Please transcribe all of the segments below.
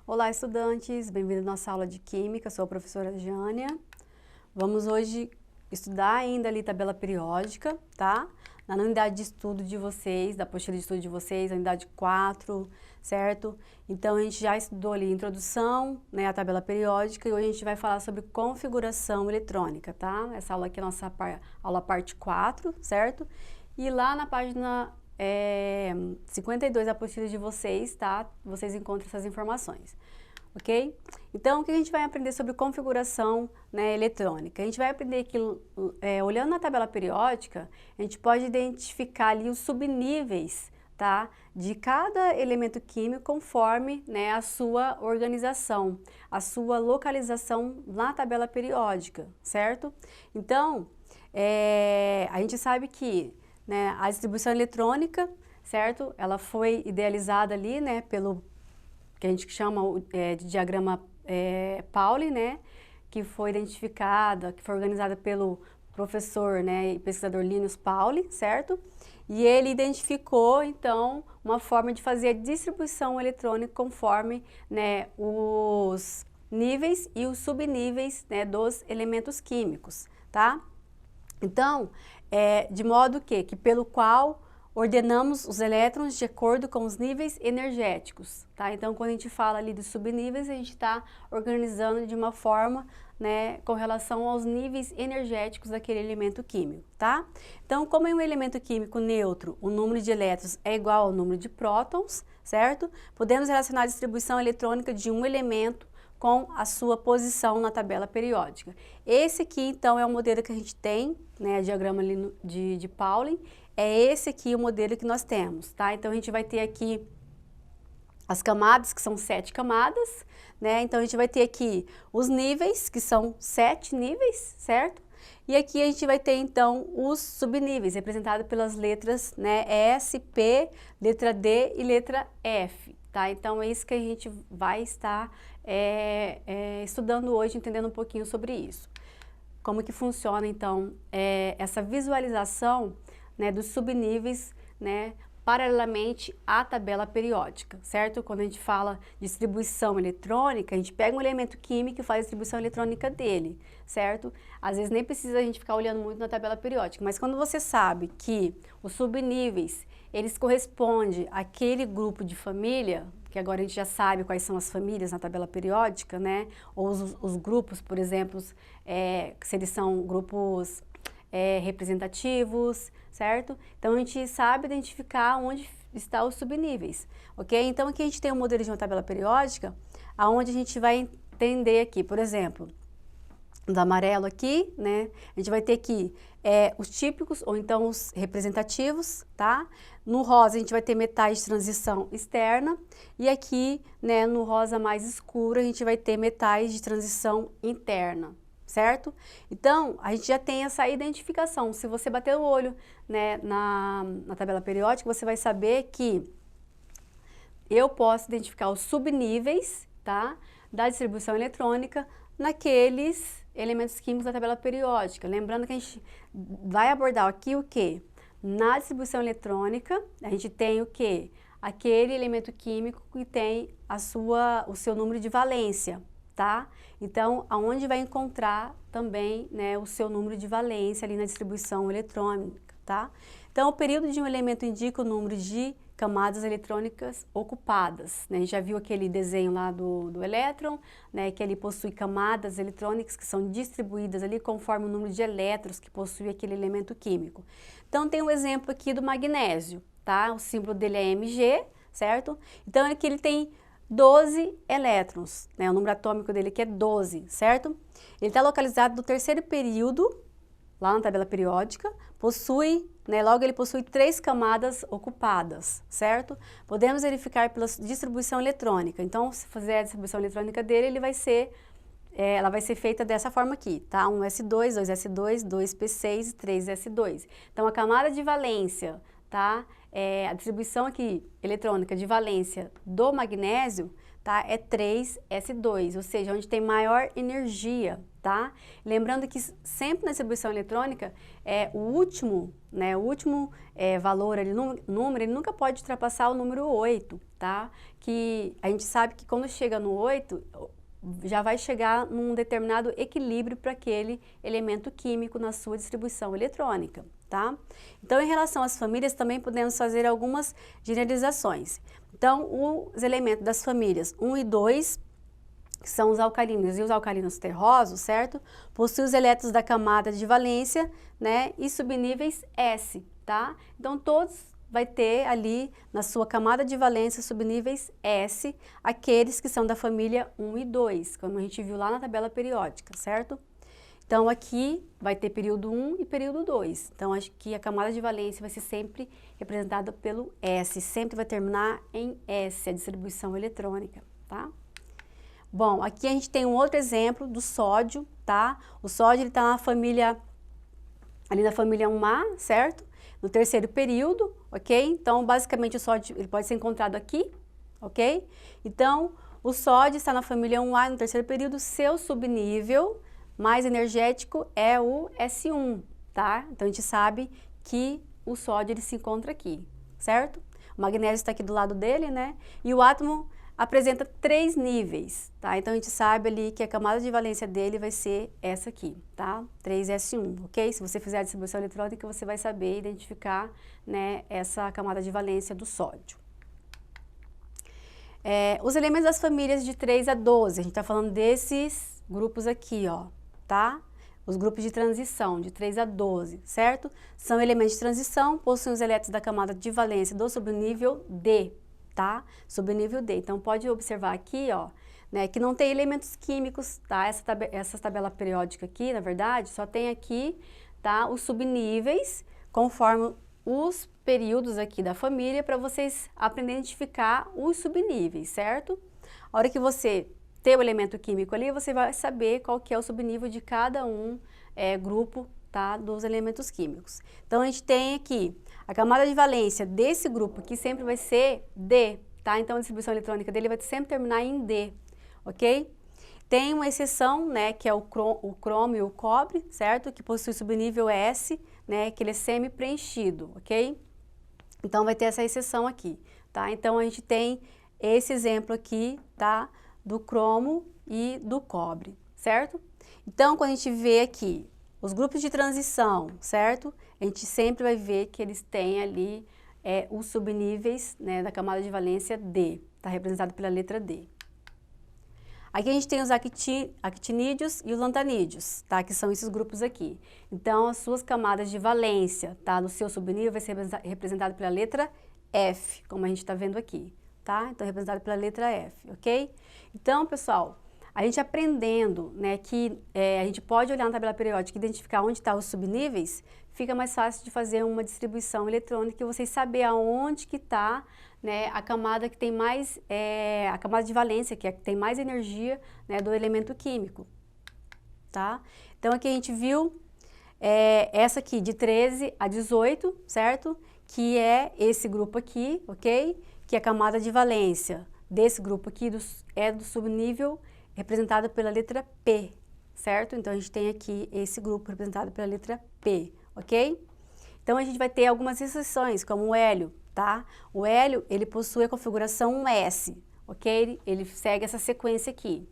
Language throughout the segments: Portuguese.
Olá, estudantes! Bem-vindos à nossa aula de Química, sou a professora Jânia. Vamos hoje estudar ainda ali tabela periódica, tá? Na unidade de estudo de vocês, da apostila de estudo de vocês, a unidade 4, certo? Então, a gente já estudou ali a introdução, né, à tabela periódica, e hoje a gente vai falar sobre configuração eletrônica, tá? Essa aula aqui é a nossa aula parte 4, certo? E lá na página 52 da apostila de vocês, tá? Vocês encontram essas informações, ok? Então, o que a gente vai aprender sobre configuração, né, eletrônica? A gente vai aprender que, olhando na tabela periódica, a gente pode identificar ali os subníveis, tá? De cada elemento químico conforme, né, a sua organização, a sua localização na tabela periódica, certo? Então, a gente sabe que, né, a distribuição eletrônica, certo? Ela foi idealizada ali, né, pelo que a gente chama de diagrama Pauli, né, que foi identificada, que foi organizada pelo professor, né, e pesquisador Linus Pauling, certo? E ele identificou, então, uma forma de fazer a distribuição eletrônica conforme, né, os níveis e os subníveis, né, dos elementos químicos, tá? Então, de modo que pelo qual ordenamos os elétrons de acordo com os níveis energéticos, tá? Então, quando a gente fala ali dos subníveis, a gente está organizando de uma forma, né, com relação aos níveis energéticos daquele elemento químico, tá? Então, como é um elemento químico neutro, o número de elétrons é igual ao número de prótons, certo? Podemos relacionar a distribuição eletrônica de um elemento com a sua posição na tabela periódica. Esse aqui, então, é o modelo que a gente tem, né, diagrama ali de Pauling. É esse aqui o modelo que nós temos, tá? Então, a gente vai ter aqui as camadas, que são 7 camadas, né? Então, a gente vai ter aqui os níveis, que são 7 níveis, certo? E aqui a gente vai ter, então, os subníveis, representados pelas letras, né, S, P, letra D e letra F, tá? Então, é isso que a gente vai estar estudando hoje, entendendo um pouquinho sobre isso. Como que funciona, então, essa visualização, né, dos subníveis, né, paralelamente à tabela periódica, certo? Quando a gente fala de distribuição eletrônica, a gente pega um elemento químico e faz a distribuição eletrônica dele, certo? Às vezes nem precisa a gente ficar olhando muito na tabela periódica, mas quando você sabe que os subníveis, eles correspondem àquele grupo de família, que agora a gente já sabe quais são as famílias na tabela periódica, né? Ou os grupos, por exemplo, se eles são grupos representativos, certo? Então, a gente sabe identificar onde estão os subníveis, ok? Então, aqui a gente tem um modelo de uma tabela periódica, onde a gente vai entender aqui, por exemplo, do amarelo aqui, né? A gente vai ter aqui os típicos, ou então os representativos, tá? No rosa, a gente vai ter metais de transição externa, e aqui, né, no rosa mais escuro, a gente vai ter metais de transição interna, certo? Então, a gente já tem essa identificação. Se você bater o olho, né, na tabela periódica, você vai saber que eu posso identificar os subníveis, tá, da distribuição eletrônica naqueles elementos químicos da tabela periódica. Lembrando que a gente vai abordar aqui o quê? Na distribuição eletrônica, a gente tem o quê? Aquele elemento químico que tem o seu número de valência, tá? Então, aonde vai encontrar também, né, o seu número de valência ali na distribuição eletrônica, tá? Então, o período de um elemento indica o número de camadas eletrônicas ocupadas, né? A gente já viu aquele desenho lá do elétron, né, que ele possui camadas eletrônicas que são distribuídas ali conforme o número de elétrons que possui aquele elemento químico. Então, tem um exemplo aqui do magnésio, tá? O símbolo dele é Mg, certo? Então, aqui ele tem 12 elétrons, né? O número atômico dele aqui é 12, certo? Ele está localizado no terceiro período, lá na tabela periódica, possui, né, logo ele possui 3 camadas ocupadas, certo? Podemos verificar pela distribuição eletrônica. Então, se fizer a distribuição eletrônica dele, ela vai ser feita dessa forma aqui, tá? 1s2, 2s2, 2p6 e 3s2. Então, a camada de valência, tá, a distribuição aqui eletrônica de valência do magnésio, tá? É 3s2, ou seja, onde tem maior energia, tá? Lembrando que sempre na distribuição eletrônica, o último, né, valor ali, número, ele nunca pode ultrapassar o número 8, tá? Que a gente sabe que quando chega no 8, já vai chegar num determinado equilíbrio para aquele elemento químico na sua distribuição eletrônica, tá? Então, em relação às famílias, também podemos fazer algumas generalizações. Então, os elementos das famílias 1 e 2, que são os alcalinos e os alcalinos terrosos, certo? Possuem os elétrons da camada de valência, né? E subníveis S, tá? Então, todos vai ter ali na sua camada de valência subníveis S, aqueles que são da família 1 e 2, como a gente viu lá na tabela periódica, certo? Então, aqui vai ter período 1 e período 2. Então, acho que a camada de valência vai ser sempre representada pelo S, sempre vai terminar em S, a distribuição eletrônica, tá? Bom, aqui a gente tem um outro exemplo do sódio, tá? O sódio, ele tá na família, ali na família 1A, certo? No terceiro período, ok? Então, basicamente, o sódio ele pode ser encontrado aqui, ok? Então, o sódio está na família 1A no terceiro período, seu subnível mais energético é o S1, tá? Então, a gente sabe que o sódio ele se encontra aqui, certo? O magnésio está aqui do lado dele, né? E o átomo apresenta 3 níveis, tá? Então, a gente sabe ali que a camada de valência dele vai ser essa aqui, tá? 3s1, ok? Se você fizer a distribuição eletrônica, você vai saber identificar, né, essa camada de valência do sódio. Os elementos das famílias de 3 a 12, a gente tá falando desses grupos aqui, ó, tá? Os grupos de transição, de 3 a 12, certo? São elementos de transição, possuem os elétrons da camada de valência do subnível D, tá? Subnível D. Então, pode observar aqui, ó, né, que não tem elementos químicos, tá? Essa tabela periódica aqui, na verdade, só tem aqui, tá, os subníveis, conforme os períodos aqui da família, para vocês aprenderem a identificar os subníveis, certo? A hora que você ter o elemento químico ali, você vai saber qual que é o subnível de cada grupo, tá, dos elementos químicos. Então, a gente tem aqui a camada de valência desse grupo aqui sempre vai ser D, tá? Então, a distribuição eletrônica dele vai sempre terminar em D, ok? Tem uma exceção, né, que é o cromo e o cobre, certo? Que possui subnível S, né, que ele é semi-preenchido, ok? Então, vai ter essa exceção aqui, tá? Então, a gente tem esse exemplo aqui, tá? Do cromo e do cobre, certo? Então, quando a gente vê aqui os grupos de transição, certo? A gente sempre vai ver que eles têm ali os subníveis, né, da camada de valência D, tá representado pela letra D. Aqui a gente tem os actinídeos e os lantanídeos, tá? Que são esses grupos aqui. Então, as suas camadas de valência, tá? No seu subnível vai ser representado pela letra F, como a gente está vendo aqui, tá? Então, representado pela letra F, ok? Então, pessoal, a gente aprendendo, né, que a gente pode olhar na tabela periódica e identificar onde estão os subníveis, fica mais fácil de fazer uma distribuição eletrônica e vocês saber aonde que está, né, a camada que tem mais, a camada de valência, que tem mais energia, né, do elemento químico, tá? Então, aqui a gente viu essa aqui de 13 a 18, certo? Que é esse grupo aqui, ok? Que é a camada de valência desse grupo aqui é do subnível representado pela letra P, certo? Então, a gente tem aqui esse grupo representado pela letra P, ok? Então, a gente vai ter algumas exceções, como o hélio, tá? O hélio, ele possui a configuração S, ok? Ele segue essa sequência aqui,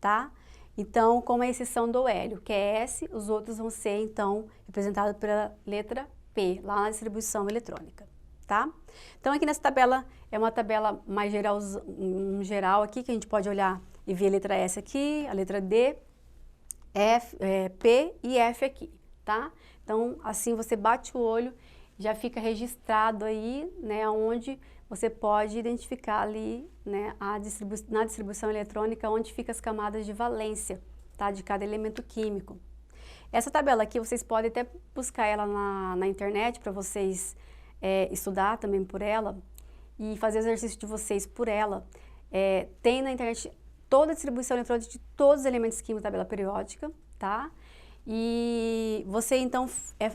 tá? Então, como a exceção do hélio, que é S, os outros vão ser, então, representados pela letra P, lá na distribuição eletrônica, tá? Então, aqui nessa tabela, é uma tabela mais geral aqui, que a gente pode olhar e ver a letra S aqui, a letra D, F, P e F aqui, tá? Então, assim você bate o olho, já fica registrado aí, né, onde você pode identificar ali, né, na distribuição eletrônica, onde ficam as camadas de valência, tá, de cada elemento químico. Essa tabela aqui, vocês podem até buscar ela na internet para vocês estudar também por ela e fazer exercício de vocês por ela. Tem na internet toda a distribuição eletrônica de todos os elementos químicos da tabela periódica, tá? E você, então,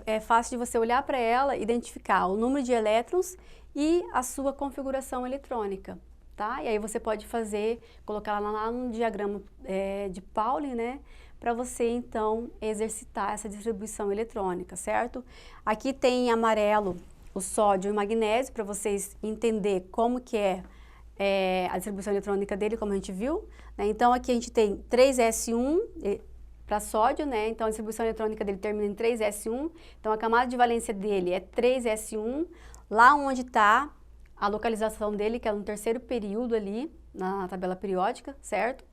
é fácil de você olhar para ela, identificar o número de elétrons e a sua configuração eletrônica, tá? E aí você pode fazer, colocar lá no diagrama de Pauling, né? Para você, então, exercitar essa distribuição eletrônica, certo? Aqui tem em amarelo o sódio e o magnésio, para vocês entenderem como que é a distribuição eletrônica dele, como a gente viu, né? Então, aqui a gente tem 3s1 para sódio, né? Então, a distribuição eletrônica dele termina em 3s1. Então, a camada de valência dele é 3s1. Lá onde está a localização dele, que é no terceiro período ali, na tabela periódica, certo?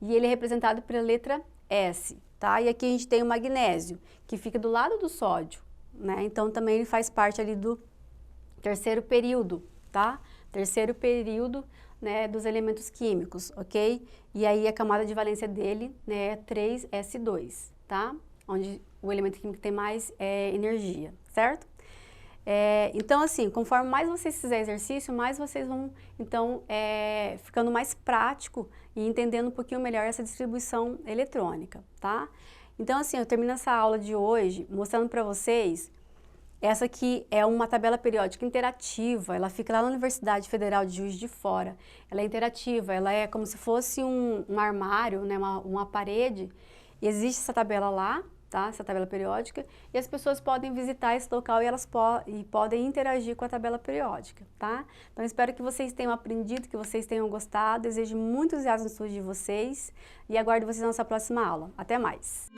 E ele é representado pela letra S, tá? E aqui a gente tem o magnésio, que fica do lado do sódio, né? Então, também ele faz parte ali do terceiro período, tá? Terceiro período, né, dos elementos químicos, ok? E aí a camada de valência dele, né, é 3s2, tá? Onde o elemento químico tem mais energia, certo? Então, assim, conforme mais vocês fizerem exercício, mais vocês vão, então, ficando mais prático e entendendo um pouquinho melhor essa distribuição eletrônica, tá? Então, assim, eu termino essa aula de hoje mostrando para vocês. Essa aqui é uma tabela periódica interativa, ela fica lá na Universidade Federal de Juiz de Fora. Ela é interativa, ela é como se fosse um armário, né, uma parede. E existe essa tabela lá, tá? Essa tabela periódica. E as pessoas podem visitar esse local e elas podem interagir com a tabela periódica, tá? Então, espero que vocês tenham aprendido, que vocês tenham gostado. Desejo muito sucesso no estudo de vocês e aguardo vocês na nossa próxima aula. Até mais!